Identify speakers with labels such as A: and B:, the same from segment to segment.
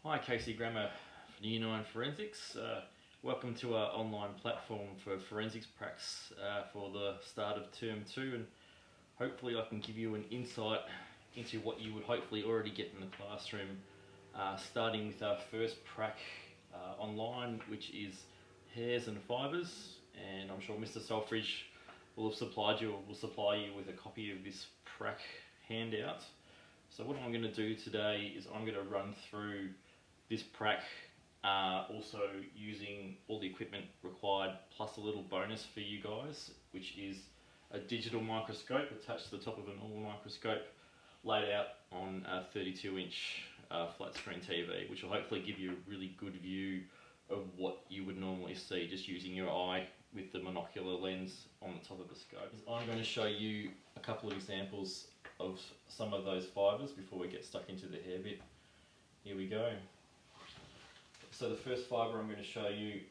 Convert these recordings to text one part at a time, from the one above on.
A: Hi, Casey Grammer for Year 9 Forensics. Welcome to our online platform for forensics pracs for the start of term 2, and hopefully I can give you an insight into what you would hopefully already get in the classroom, starting with our first prac online, which is hairs and fibres. And I'm sure Mr. Selfridge will have supplied you, or will supply you with a copy of this prac handout. So what I'm going to do today is I'm going to run through this prac, also using all the equipment required, plus a little bonus for you guys, which is a digital microscope attached to the top of a normal microscope, laid out on a 32-inch flat screen TV, which will hopefully give you a really good view of what you would normally see just using your eye with the monocular lens on the top of the scope. I'm going to show you a couple of examples of some of those fibres before we get stuck into the hair bit. Here we go. So the first fibre I'm going to show you,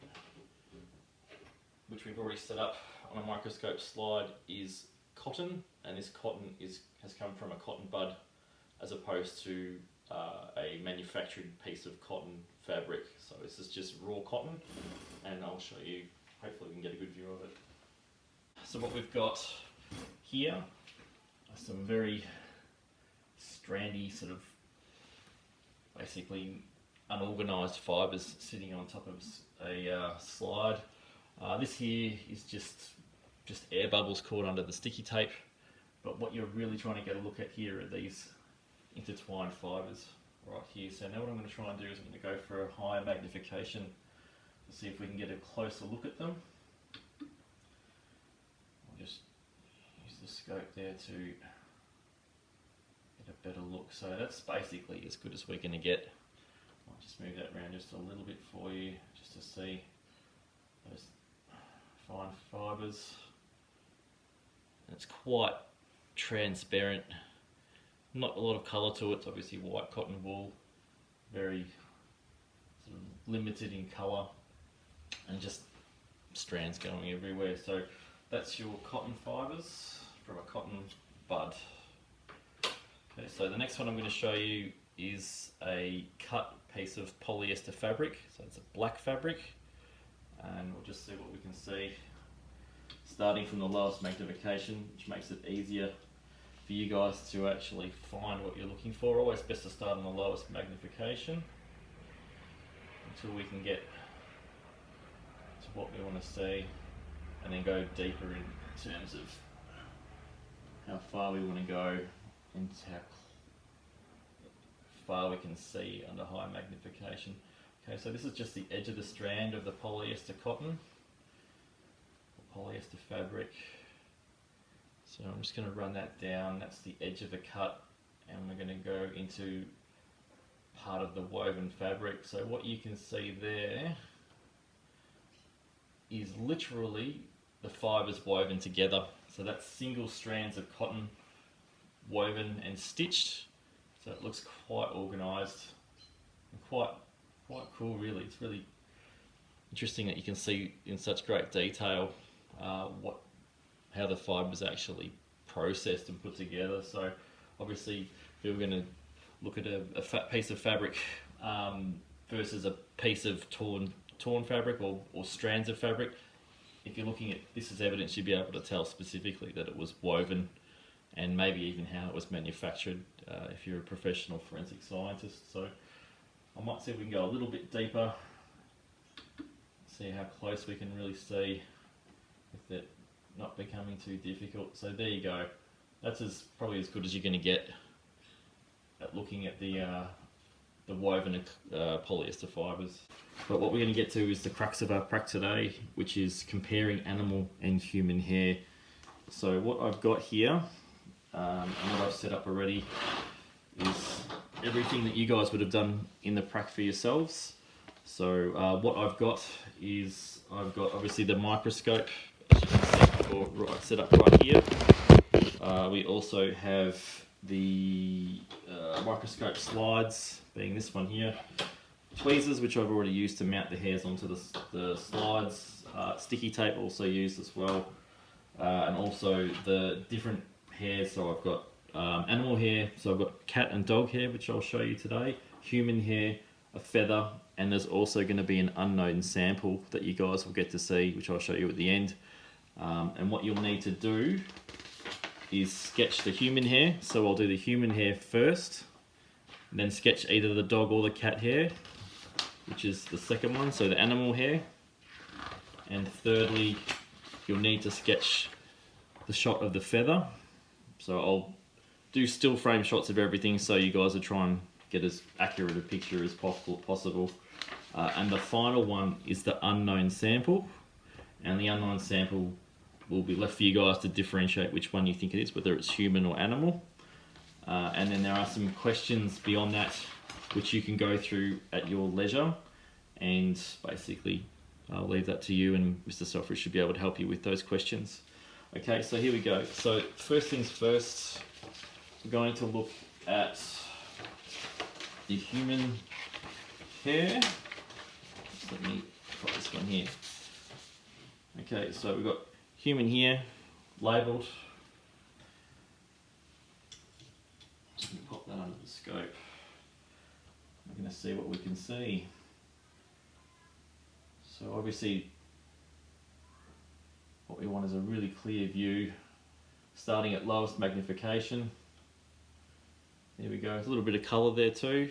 A: which we've already set up on a microscope slide, is cotton, and this cotton has come from a cotton bud as opposed to a manufactured piece of cotton fabric. So this is just raw cotton, and I'll show you, hopefully we can get a good view of it. So what we've got here are some very strandy, sort of basically unorganised fibres sitting on top of a slide. This here is just air bubbles caught under the sticky tape, but what you're really trying to get a look at here are these intertwined fibres right here. So now what I'm going to try and do is I'm going to go for a higher magnification to see if we can get a closer look at them. I'll just use the scope there to get a better look. So that's basically as good as we're going to get. I'll just move that around just a little bit for you, just to see those fine fibres. It's quite transparent, not a lot of colour to it. It's obviously white cotton wool, very sort of limited in colour, and just strands going everywhere. So that's your cotton fibres from a cotton bud. Okay, so the next one I'm going to show you is a cut piece of polyester fabric. So it's a black fabric, and we'll just see what we can see, starting from the lowest magnification, which makes it easier for you guys to actually find what you're looking for. Always best to start on the lowest magnification until we can get to what we want to see, and then go deeper in terms of how far we want to go and how far we can see under high magnification. Okay, so this is just the edge of the strand of the polyester cotton, the polyester fabric. So I'm just going to run that down. That's the edge of the cut, and we're going to go into part of the woven fabric. So what you can see there is literally the fibres woven together. So that's single strands of cotton woven and stitched. So it looks quite organised and quite cool, really. It's really interesting that you can see in such great detail how the fibres actually processed and put together. So obviously, if we were going to look at a fat piece of fabric versus a piece of torn fabric or strands of fabric, if you're looking at this as evidence, you'd be able to tell specifically that it was woven, and maybe even how it was manufactured if you're a professional forensic scientist. So I might see if we can go a little bit deeper, see how close we can really see with it not becoming too difficult. So there you go. That's probably as good as you're going to get at looking at the woven polyester fibres. But what we're going to get to is the crux of our prac today, which is comparing animal and human hair. So what I've got here, and what I've set up already, is everything that you guys would have done in the prac for yourselves. So what I've got is, I've got obviously the microscope, as you can see, set up right here. We also have the microscope slides, being this one here, tweezers, which I've already used to mount the hairs onto the slides, sticky tape also used as well, and also the different hairs. So I've got animal hair, so I've got cat and dog hair, which I'll show you today, human hair, a feather, and there's also going to be an unknown sample that you guys will get to see, which I'll show you at the end. And what you'll need to do is sketch the human hair. So I'll do the human hair first, and then sketch either the dog or the cat hair, which is the second one, so the animal hair. And thirdly, you'll need to sketch the shot of the feather. So I'll do still frame shots of everything, so you guys will try and get as accurate a picture as possible. And the final one is the unknown sample, and the unknown sample will be left for you guys to differentiate which one you think it is, whether it's human or animal. And then there are some questions beyond that which you can go through at your leisure, and basically I'll leave that to you, and Mr. Selfridge should be able to help you with those questions. Okay, so here we go. So first things first, we're going to look at the human hair. Just let me put this one here. Okay, so we've got human hair labelled. Just going to pop that under the scope. We're going to see what we can see. So obviously what we want is a really clear view, starting at lowest magnification. There we go, there's a little bit of colour there too.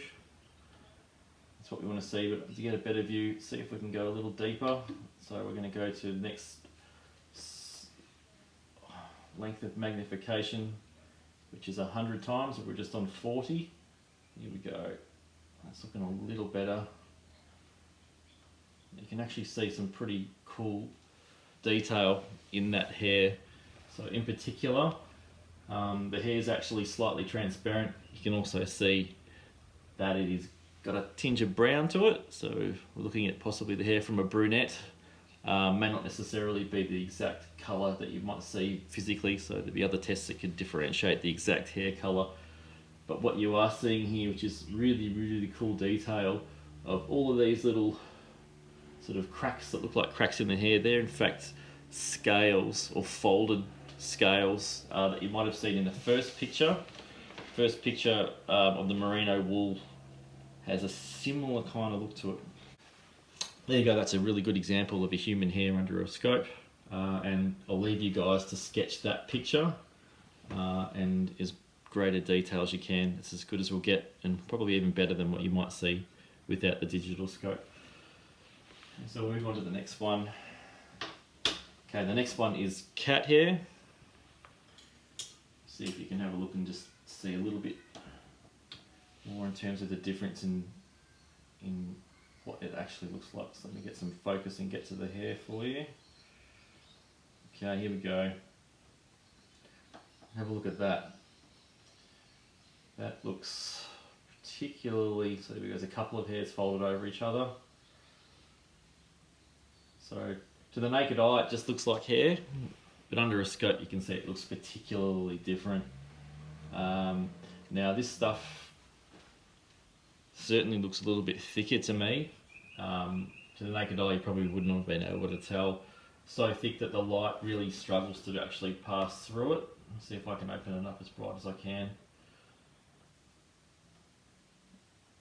A: That's what we want to see, but to get a better view, see if we can go a little deeper. So we're going to go to the next length of magnification, which is 100 times, we're just on 40. Here we go, that's looking a little better. You can actually see some pretty cool detail in that hair. So in particular, the hair is actually slightly transparent. You can also see that it is got a tinge of brown to it. So we're looking at possibly the hair from a brunette. May not necessarily be the exact colour that you might see physically, so there'll be other tests that could differentiate the exact hair colour. But what you are seeing here, which is really, really cool detail of all of these little sort of cracks that look like cracks in the hair, they're in fact scales or folded scales that you might have seen in the first picture. First picture of the merino wool has a similar kind of look to it. There you go, that's a really good example of a human hair under a scope, and I'll leave you guys to sketch that picture and as great a detail as you can. It's as good as we'll get, and probably even better than what you might see without the digital scope. So we'll move on to the next one. Okay, the next one is cat hair. See if you can have a look and just see a little bit more in terms of the difference in what it actually looks like. So let me get some focus and get to the hair for you. Okay, here we go. Have a look at that. That looks particularly, so there's a couple of hairs folded over each other. So to the naked eye it just looks like hair, but under a scope you can see it looks particularly different. Now this stuff certainly looks a little bit thicker to me. To the naked eye you probably wouldn't have been able to tell. So thick that the light really struggles to actually pass through it. Let's see if I can open it up as bright as I can.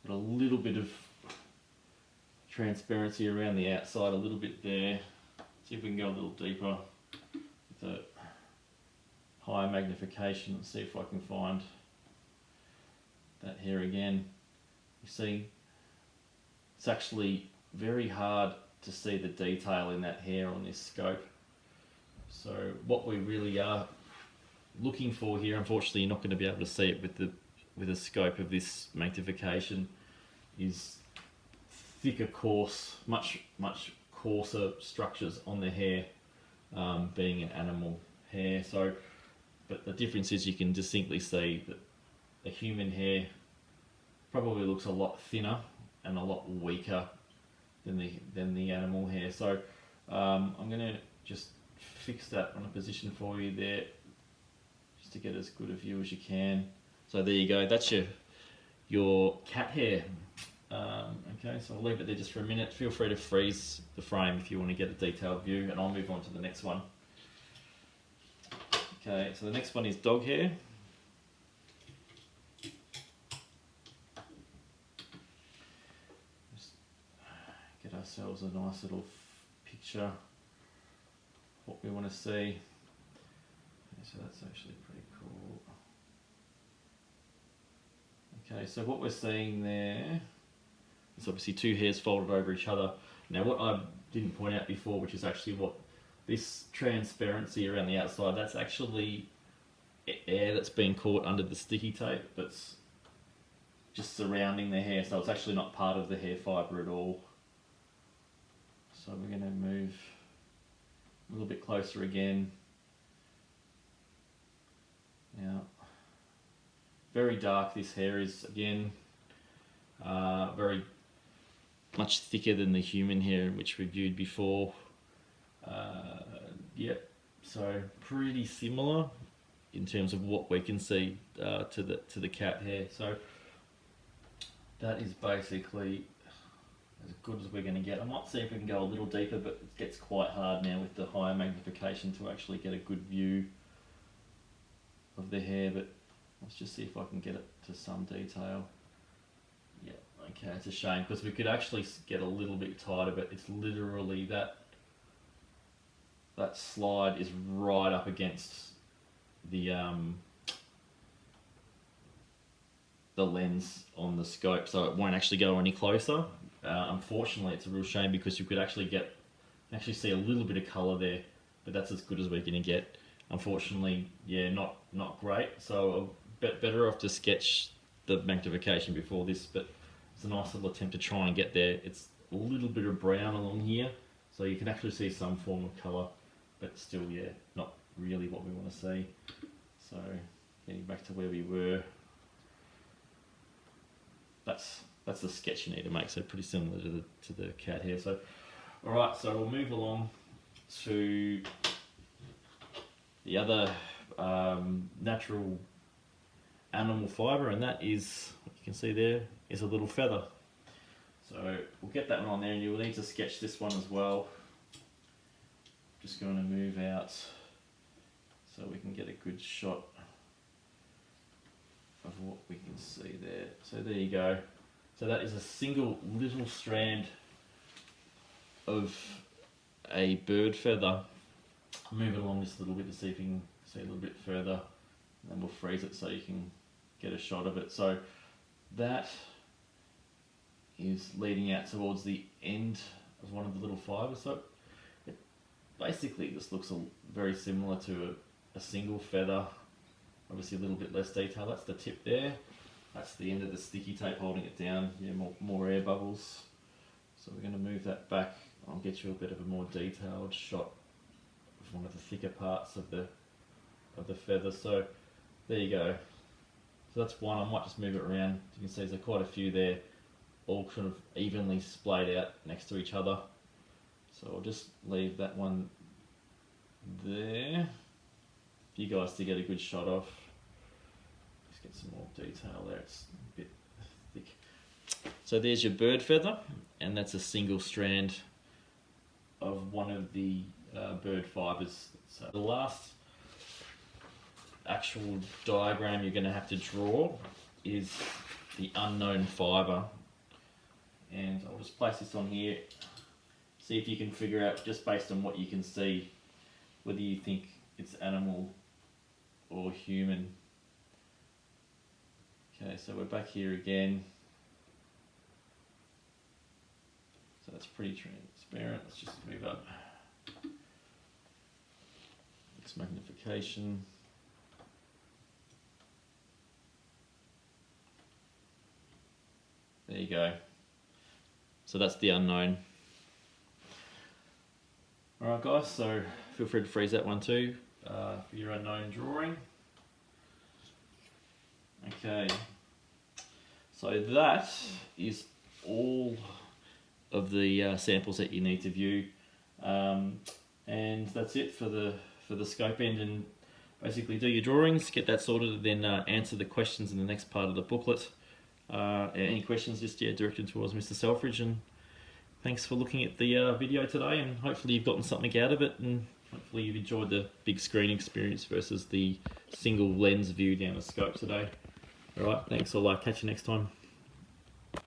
A: Got a little bit of transparency around the outside, a little bit there. See if we can go a little deeper with a higher magnification and see if I can find that hair again. You see, it's actually very hard to see the detail in that hair on this scope. So what we really are looking for here, unfortunately you're not going to be able to see it with the scope of this magnification, is thicker, coarse, much coarser structures on the hair, being an animal hair. So, but the difference is you can distinctly see that the human hair probably looks a lot thinner and a lot weaker than the animal hair. So I'm going to just fix that on a position for you there, just to get as good a view as you can. So there you go, that's your cat hair. Okay, so I'll leave it there just for a minute. Feel free to freeze the frame if you want to get a detailed view, and I'll move on to the next one. Okay, so the next one is dog hair. ourselves a nice little picture, what we want to see. Okay, so that's actually pretty cool. Okay, so what we're seeing there is obviously two hairs folded over each other. Now what I didn't point out before, which is actually what this transparency around the outside, that's actually air that's been caught under the sticky tape that's just surrounding the hair, so it's actually not part of the hair fibre at all. So we're going to move a little bit closer again. Now, very dark this hair is again, very much thicker than the human hair which we viewed before. Yep, so pretty similar in terms of what we can see to the cat hair. So that is basically as good as we're going to get. I might see if we can go a little deeper, but it gets quite hard now with the higher magnification to actually get a good view of the hair, but let's just see if I can get it to some detail. Yeah, okay, it's a shame because we could actually get a little bit tighter, but it's literally that slide is right up against the lens on the scope, so it won't actually go any closer. Unfortunately, it's a real shame because you could actually see a little bit of colour there, but that's as good as we're going to get. Unfortunately, yeah, not great. So a bit better off to sketch the magnification before this, but it's a nice little attempt to try and get there. It's a little bit of brown along here, so you can actually see some form of colour, but still, yeah, not really what we want to see. So getting back to where we were, that's the sketch you need to make, so pretty similar to the cat hair. So alright, so we'll move along to the other natural animal fibre, and that is, what you can see there, is a little feather. So we'll get that one on there, and you'll need to sketch this one as well. Just going to move out so we can get a good shot of what we can see there. So there you go. So that is a single little strand of a bird feather. I'll move it along just a little bit to see if you can see a little bit further, and then we'll freeze it so you can get a shot of it. So that is leading out towards the end of one of the little fibres. So it basically just looks very similar to a single feather, obviously a little bit less detail. That's the tip there. That's the end of the sticky tape holding it down. Yeah, more air bubbles. So we're going to move that back. I'll get you a bit of a more detailed shot of one of the thicker parts of the feather. So there you go. So that's one. I might just move it around. You can see there's quite a few there, all kind of evenly splayed out next to each other. So I'll just leave that one there for you guys to get a good shot of. Just get some more detail there. It's a bit thick. So there's your bird feather, and that's a single strand of one of the bird fibres. So the last actual diagram you're going to have to draw is the unknown fibre, and I'll just place this on here. See if you can figure out, just based on what you can see, whether you think it's animal or human. Okay, so we're back here again. So that's pretty transparent. Let's just move up this magnification. There you go. So that's the unknown. Alright guys, so feel free to freeze that one too for your unknown drawing. Okay, so that is all of the samples that you need to view, and that's it for the scope end. And basically do your drawings, get that sorted, and then answer the questions in the next part of the booklet. Any questions, just direct them towards Mr. Selfridge, and thanks for looking at the video today, and hopefully you've gotten something out of it, and hopefully you've enjoyed the big screen experience versus the single lens view down the scope today. Alright, thanks, I'll catch you next time.